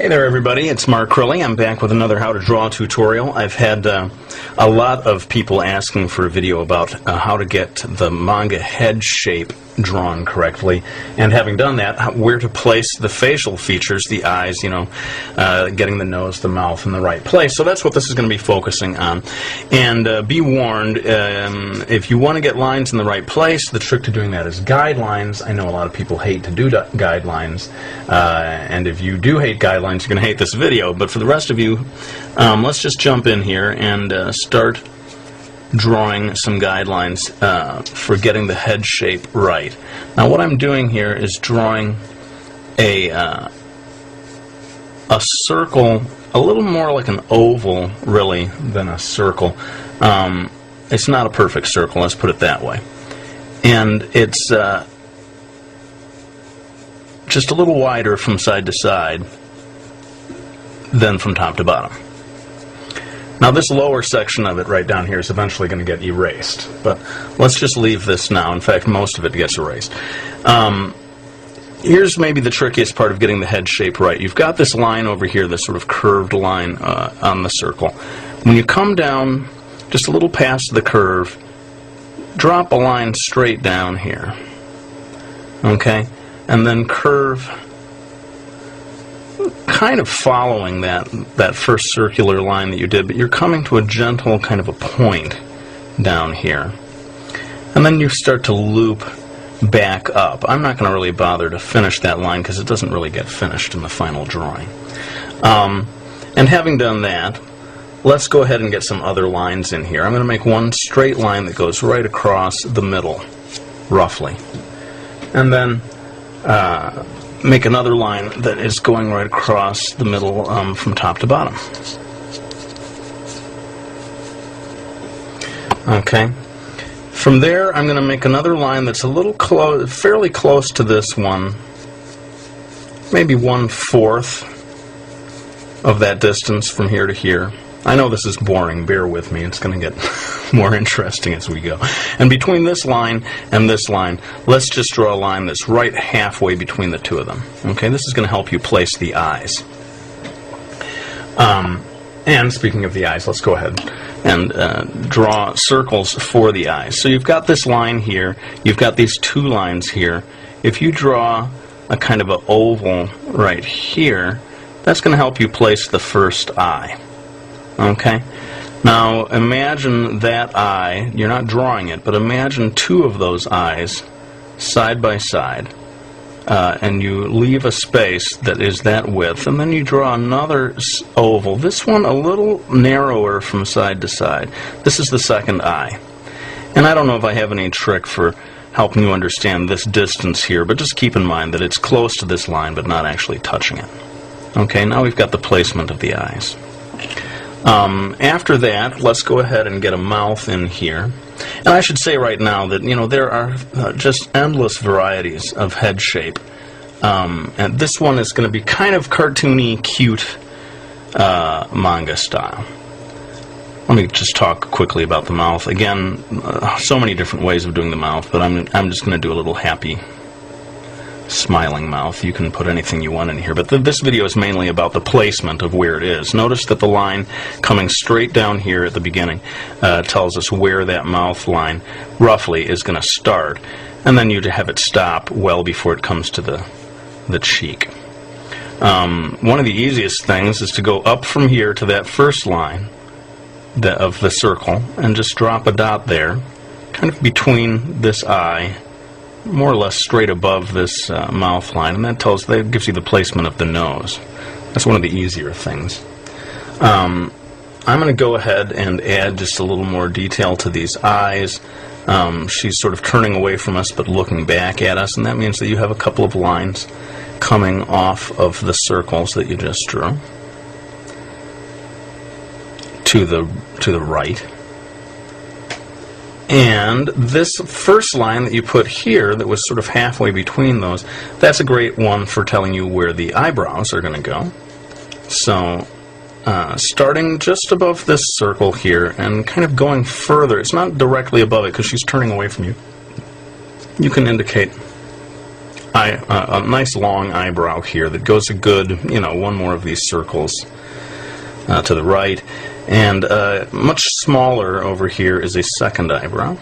Hey there everybody, it's Mark Crilley. I'm back with another how to draw tutorial. I've had a lot of people asking for a video about how to get the manga head shape drawn correctly, and having done that, where to place the facial features, the eyes, getting the nose, the mouth in the right place. So that's what this is going to be focusing on. And be warned, if you want to get lines in the right place, the trick to doing that is guidelines. I know a lot of people hate to do guidelines, and if you do hate guidelines, you're going to hate this video. But for the rest of you, let's just jump in here and start drawing some guidelines for getting the head shape right. Now what I'm doing here is drawing a circle, a little more like an oval really than a circle. It's not a perfect circle, let's put it that way. And it's just a little wider from side to side than from top to bottom. Now this lower section of it right down here is eventually going to get erased, but let's just leave this now. In fact, most of it gets erased. Here's maybe the trickiest part of getting the head shape right. You've got this line over here, this sort of curved line on the circle. When you come down just a little past the curve, drop a line straight down here, okay, and then curve kind of following that first circular line that you did, but you're coming to a gentle kind of a point down here. And then you start to loop back up. I'm not going to really bother to finish that line because it doesn't really get finished in the final drawing. And having done that, let's go ahead and get some other lines in here. I'm going to make one straight line that goes right across the middle, roughly. And then make another line that is going right across the middle from top to bottom. Okay. From there, I'm going to make another line that's a little fairly close to this one, maybe 1/4 of that distance from here to here. I know this is boring, bear with me, it's going to get more interesting as we go. And between this line and this line, let's just draw a line that's right halfway between the two of them. Okay, this is going to help you place the eyes. And speaking of the eyes, let's go ahead and draw circles for the eyes. So you've got this line here, you've got these two lines here. If you draw a kind of an oval right here, that's going to help you place the first eye. Okay, now imagine that eye, you're not drawing it, but imagine two of those eyes side by side, and you leave a space that is that width, and then you draw another oval, this one a little narrower from side to side. This is the second eye. And I don't know if I have any trick for helping you understand this distance here, but just keep in mind that it's close to this line but not actually touching it. Okay, now we've got the placement of the eyes. After that, let's go ahead and get a mouth in here. And I should say right now that, there are just endless varieties of head shape. And this one is going to be kind of cartoony, cute manga style. Let me just talk quickly about the mouth. Again, so many different ways of doing the mouth, but I'm just going to do a little happy smiling mouth. You can put anything you want in here, but this video is mainly about the placement of where it is. Notice that the line coming straight down here at the beginning tells us where that mouth line roughly is going to start, and then you have it stop well before it comes to the cheek. One of the easiest things is to go up from here to that first line of the circle and just drop a dot there, kind of between this eye, more or less straight above this mouth line, and that gives you the placement of the nose. That's one of the easier things. I'm going to go ahead and add just a little more detail to these eyes. She's sort of turning away from us but looking back at us, and that means that you have a couple of lines coming off of the circles that you just drew to the right. And this first line that you put here that was sort of halfway between those, that's a great one for telling you where the eyebrows are going to go. So starting just above this circle here and kind of going further, it's not directly above it because she's turning away from you. You can indicate a nice long eyebrow here that goes a good, one more of these circles to the right. And much smaller over here is a second eyebrow.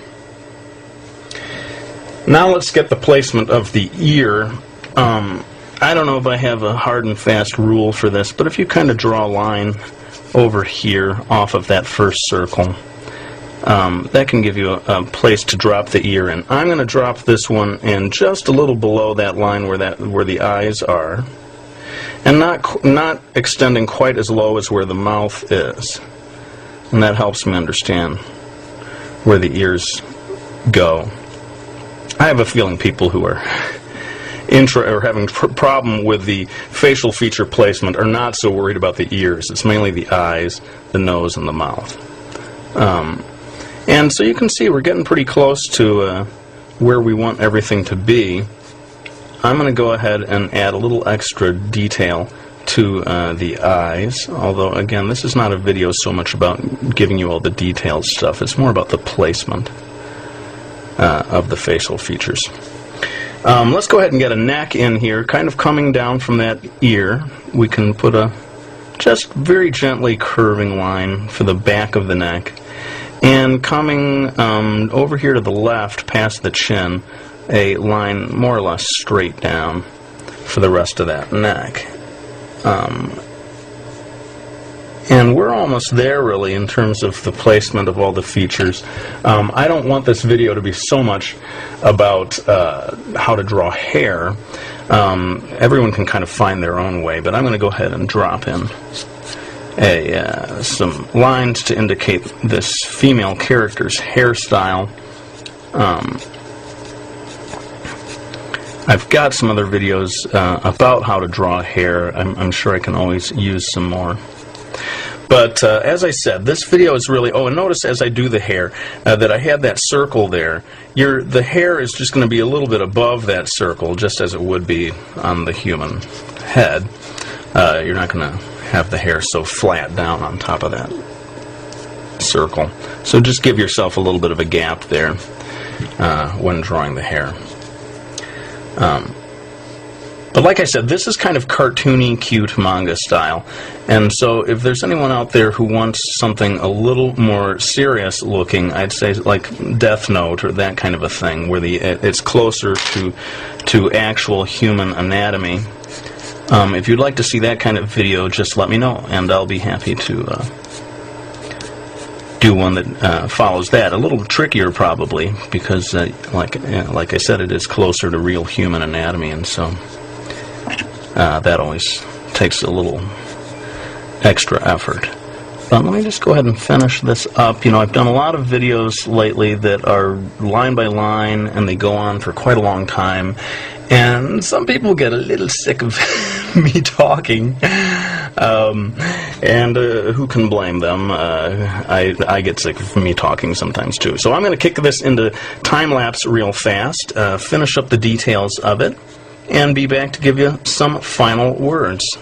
Now let's get the placement of the ear. I don't know if I have a hard and fast rule for this, but if you kind of draw a line over here off of that first circle, that can give you a place to drop the ear in. I'm going to drop this one in just a little below that line where the eyes are, and not extending quite as low as where the mouth is. And that helps me understand where the ears go. I have a feeling people who are having problem with the facial feature placement are not so worried about the ears. It's mainly the eyes, the nose, and the mouth. And so you can see we're getting pretty close to where we want everything to be. I'm going to go ahead and add a little extra detail to the eyes, although again this is not a video so much about giving you all the detailed stuff. It's more about the placement of the facial features. Let's go ahead and get a neck in here, kind of coming down from that ear. We can put a just very gently curving line for the back of the neck, and coming over here to the left past the chin, a line more or less straight down for the rest of that neck. And we're almost there, really, in terms of the placement of all the features. I don't want this video to be so much about how to draw hair. Everyone can kind of find their own way, but I'm going to go ahead and drop in some lines to indicate this female character's hairstyle. I've got some other videos about how to draw hair. I'm sure I can always use some more. But as I said, this video is really... Oh, and notice as I do the hair that I had that circle there. The hair is just going to be a little bit above that circle, just as it would be on the human head. You're not going to have the hair so flat down on top of that circle. So just give yourself a little bit of a gap there when drawing the hair. But like I said, this is kind of cartoony, cute manga style. And so if there's anyone out there who wants something a little more serious looking, I'd say like Death Note or that kind of a thing, where it's closer to actual human anatomy. If you'd like to see that kind of video, just let me know, and I'll be happy to do one that follows that. A little trickier probably, because like I said, it is closer to real human anatomy, and so that always takes a little extra effort. But let me just go ahead and finish this up. I've done a lot of videos lately that are line by line, and they go on for quite a long time, and some people get a little sick of me talking, and who can blame them? I get sick of me talking sometimes too. So I'm going to kick this into time-lapse real fast, finish up the details of it, and be back to give you some final words.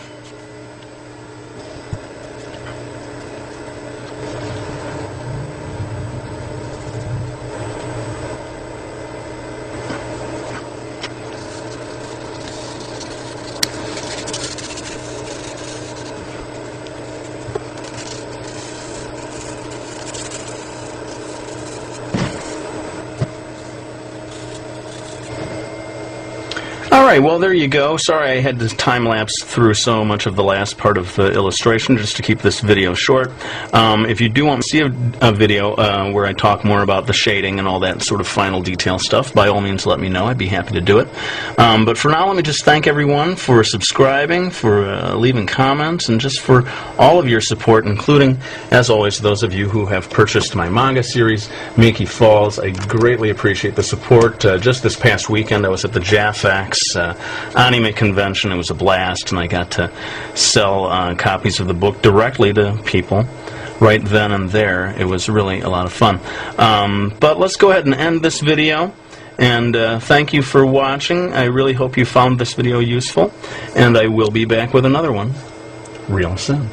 Alright, well there you go. Sorry I had to time-lapse through so much of the last part of the illustration just to keep this video short. If you do want to see a video where I talk more about the shading and all that sort of final detail stuff, by all means let me know. I'd be happy to do it. But for now, let me just thank everyone for subscribing, for leaving comments, and just for all of your support, including, as always, those of you who have purchased my manga series, Miki Falls. I greatly appreciate the support. Just this past weekend I was at the JAFAX anime convention. It was a blast, and I got to sell copies of the book directly to people right then and there. It was really a lot of fun. But let's go ahead and end this video, and thank you for watching. I really hope you found this video useful, and I will be back with another one real soon.